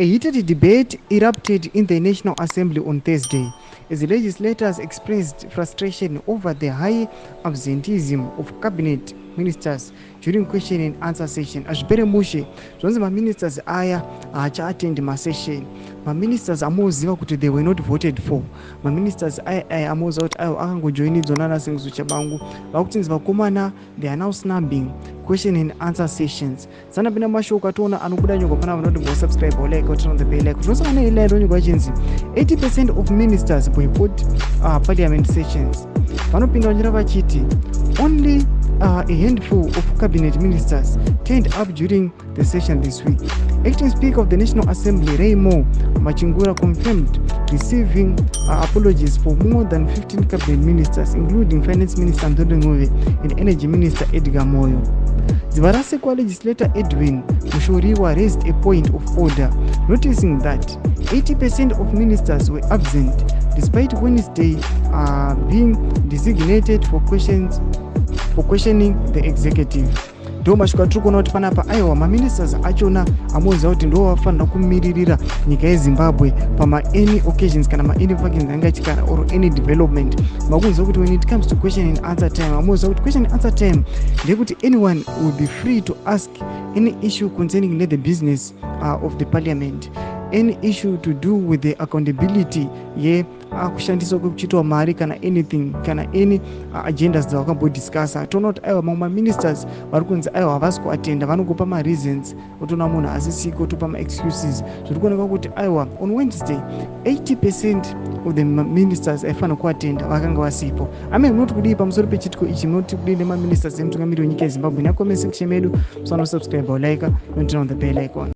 A heated debate erupted in the National Assembly on Thursday as legislators expressed frustration over the high absenteeism of cabinet ministers during question and answer session. Azvipere mushe zvonzi maministers aya haacha-attend masession. Maministers amoziva kuti they were not voted for. Maministers aya amoziva kuti ayo akangojoinidzwa nana Sengiso Chabangu vakutinzi vakomana they are now snubbing question and answer sessions. Sana pina mashoko atona anobuda nyoko pana vanoti go subscribe or like or turn on the bell like. Zvosana ila nyoko achinzi 80% of ministers boycott parliament sessions. Vanopinda vachira vachiti only a handful of cabinet ministers turned up during the session this week. Acting Speaker of the National Assembly, Raymond Machingura, confirmed receiving apologies for more than 15 cabinet ministers, including Finance Minister Antonio Ngove and Energy Minister Edgar Moyo. Zivarasekwa legislator Edwin Mushoriwa raised a point of order, noticing that 80% of ministers were absent, despite Wednesday being designated for questioning the executive. Ndo mashuka tiri kuona kuti panapa aiwa maministers achona amoziva kuti ndo vafanira kumiririra nyika yeZimbabwe any occasions kana any fucking angachikara or any development. Makunzwa kuti when it comes to question and answer time amoziva kuti question and answer time ndekuti anyone will be free to ask any issue concerning the business of the parliament, any issue to do with the accountability kushandiswa kwekuchitwa mari kana anything kana any agendas dzavakambodiscussa. Toona kuti aiwa mamwe maministers vari kunzi aiwa havasi kuatenda vanongopa mareasons otoona munhu asisiko otopa maexcuses. Zviri kuoneka kuti aiwa on Wednesday 80% of the ministers aifanira kuatenda vakanga vasipo. Munoti kudii pamusoro pechitiko ichi, munoti kudii nemaministers emutungamiriri wenyika yeZimbabwe. Nakomesa section medu, so subscribe or like and turn on the bell icon.